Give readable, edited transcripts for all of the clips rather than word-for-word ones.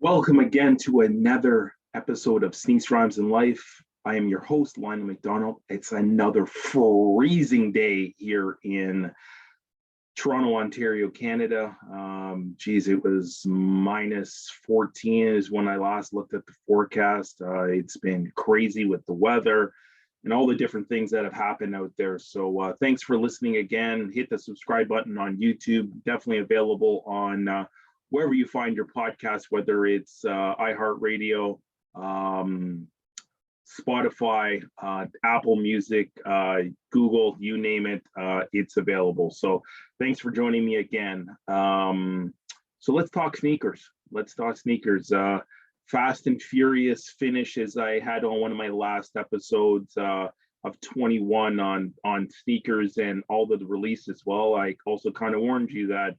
Welcome again to another episode of Sneaks, Rhymes, and Life. I am your host, Lionel McDonald. It's another freezing day here in Toronto, Ontario, Canada. It was minus 14 is when I last looked at the forecast. It's been crazy with the weather and all the different things that have happened out there. So thanks for listening again. Hit the subscribe button on YouTube. Definitely available on wherever you find your podcast, whether it's iHeartRadio, Spotify, Apple Music, Google, you name it, it's available. So thanks for joining me again. So let's talk sneakers. Fast and Furious finish, as I had on one of my last episodes of 21 on sneakers and all the releases. Well, I also kind of warned you that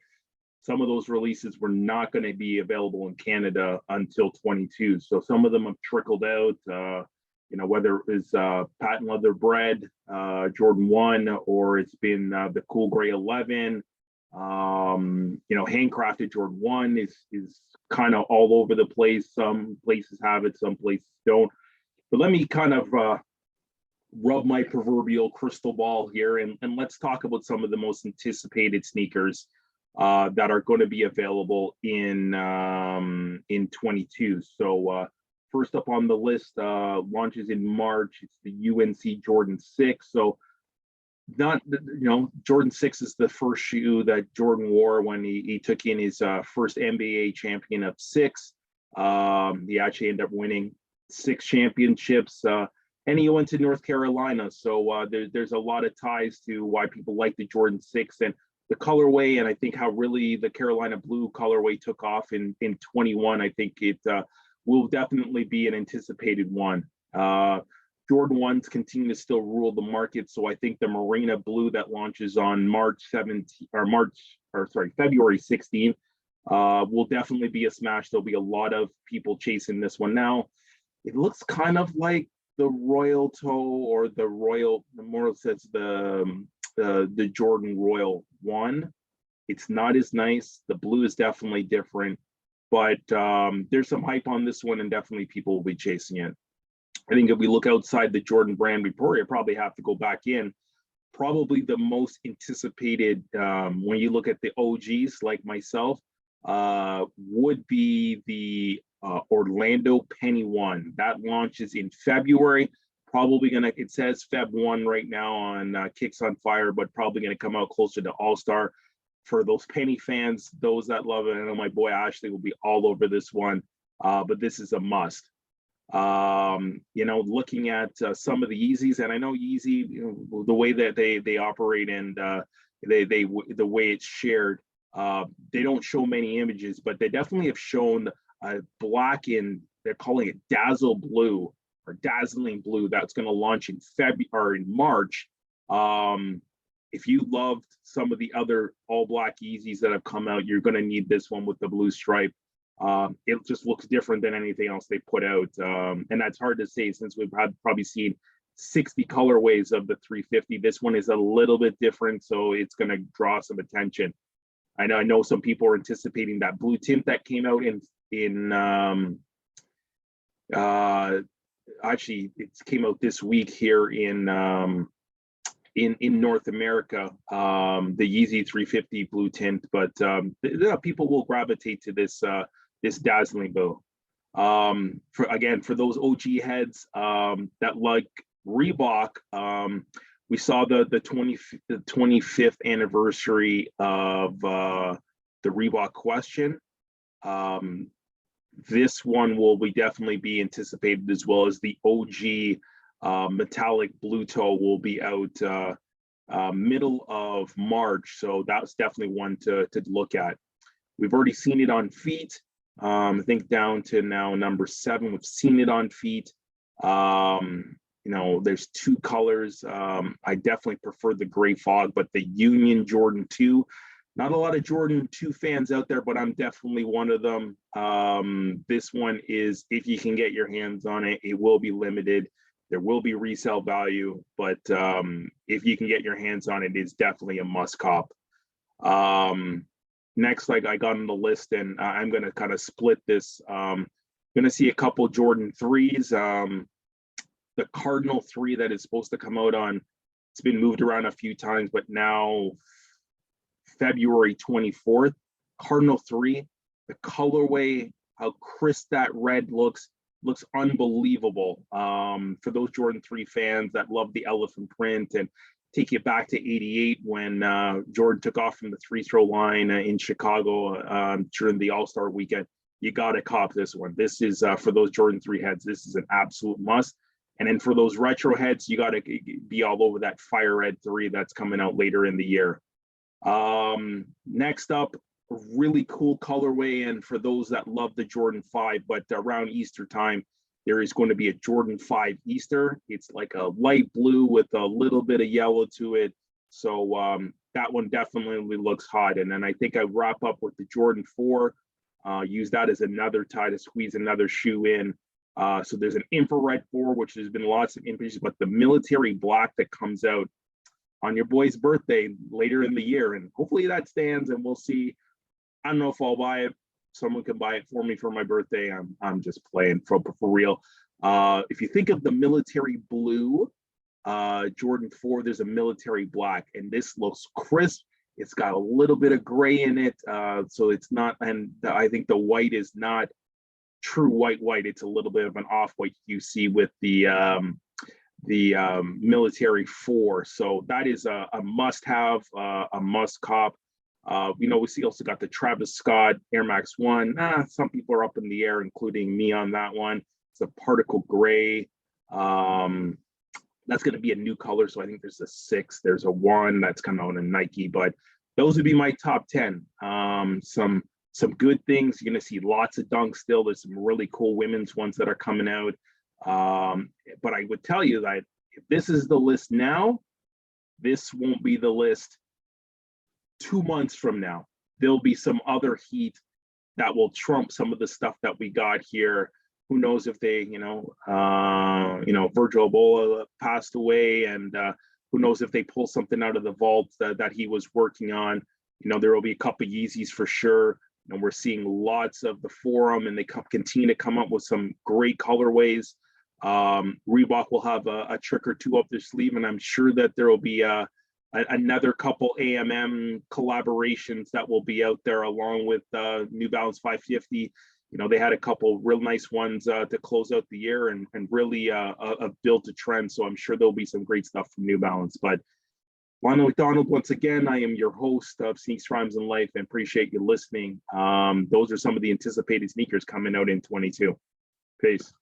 some of those releases were not going to be available in Canada until 22. So some of them have trickled out, whether it was patent leather bred Jordan 1, or it's been the cool gray 11. Handcrafted Jordan 1 is kind of all over the place. Some places have it, some places don't. But let me kind of rub my proverbial crystal ball here, and let's talk about some of the most anticipated sneakers that are going to be available in 22. So first up on the list, launches in March. It's the UNC Jordan 6. So Jordan 6 is the first shoe that Jordan wore when he took in his first NBA champion of 6. He actually ended up winning 6 championships. And he went to North Carolina. So there's a lot of ties to why people like the Jordan 6 and the colorway, and I think how really the Carolina blue colorway took off in 21. I think it will definitely be an anticipated one. Jordan 1s continue to still rule the market, so I think the Marina blue that launches on February 16th will definitely be a smash. There'll be a lot of people chasing this one. Now, it looks kind of like the Royal Toe or the more says the Jordan Royal 1. It's not as nice. The blue is definitely different, but there's some hype on this one, and definitely people will be chasing it. I think if we look outside the Jordan brand, we probably have to go back in. Probably the most anticipated, when you look at the OGs like myself, would be the Orlando Penny 1. That launches in February. Probably it says Feb 1 right now on Kicks on Fire, but probably gonna come out closer to All-Star. For those Penny fans, those that love it, I know my boy Ashley will be all over this one, but this is a must. Looking at some of the Yeezys, and I know Yeezy, the way that they operate and the way it's shared, they don't show many images, but they definitely have shown black in, they're calling it Dazzle Blue, or Dazzling Blue, that's going to launch in February or in March. If you loved some of the other all black Yeezys that have come out, you're going to need this one with the blue stripe. It just looks different than anything else they put out, and that's hard to say since we've probably seen 60 colorways of the 350. This one is a little bit different, so it's going to draw some attention. I know some people are anticipating that blue tint that came out actually it came out this week here in North America, the Yeezy 350 blue tint, but people will gravitate to this dazzling blue. For those OG heads that like Reebok, we saw the 25th anniversary of the Reebok Question. This one will definitely be anticipated, as well as the OG metallic blue toe will be out middle of March. So that's definitely one to look at. We've already seen it on feet. I think down to now number 7, we've seen it on feet. There's 2 colors. I definitely prefer the gray fog, but the Union Jordan 2, not a lot of Jordan 2 fans out there, but I'm definitely one of them. This one is, if you can get your hands on it, it will be limited. There will be resale value, but if you can get your hands on it, it's definitely a must cop. next, like I got on the list, and I'm going to kind of split this. Going to see a couple Jordan 3s. The Cardinal 3 that is supposed to come out on, it's been moved around a few times, but now February 24th, Cardinal 3, the colorway, how crisp that red looks unbelievable. For those Jordan 3 fans that love the elephant print and take you back to 88 when Jordan took off from the free throw line in Chicago during the All-Star weekend, you got to cop this one. This is for those Jordan 3 heads, this is an absolute must. And then for those retro heads, you got to be all over that Fire Red 3 that's coming out later in the year. Next up, a really cool colorway, and for those that love the Jordan 5, but around Easter time, there is going to be a Jordan 5 Easter. It's like a light blue with a little bit of yellow to it. So that one definitely looks hot. And then I think I wrap up with the Jordan 4, use that as another tie to squeeze another shoe in. So there's an infrared 4, which there's been lots of images, but the military black that comes out on your boy's birthday later in the year, and hopefully that stands, and we'll see. I don't know if I'll buy it. Someone can buy it for me for my birthday. I'm just playing for real. If you think of the military blue, Jordan 4, there's a military black, and this looks crisp. It's got a little bit of gray in it, so it's not, and I think the white is not true white. It's a little bit of an off-white you see with the military 4. So that is a must-have, a must-cop. We also got the Travis Scott Air Max 1. Some people are up in the air, including me on that one. It's a particle gray. That's going to be a new color. So I think there's a 6, there's a 1 that's coming out in Nike, but those would be my top 10. Some good things. You're going to see lots of dunks still. There's some really cool women's ones that are coming out. But I would tell you that if this is the list now, this won't be the list 2 months from now. There'll be some other heat that will trump some of the stuff that we got here. Who knows if they, Virgil Abloh passed away, and who knows if they pull something out of the vault that he was working on. There will be a couple of Yeezys for sure. And we're seeing lots of the forum, and they continue to come up with some great colorways. Reebok will have a trick or two up their sleeve, and I'm sure that there will be another couple AMM collaborations that will be out there along with New Balance 550. They had a couple real nice ones to close out the year and really built a trend. So I'm sure there'll be some great stuff from New Balance. But Lionel McDonald, once again, I am your host of Sneaks, Rhymes, and Life, and appreciate you listening. Those are some of the anticipated sneakers coming out in 22. Peace.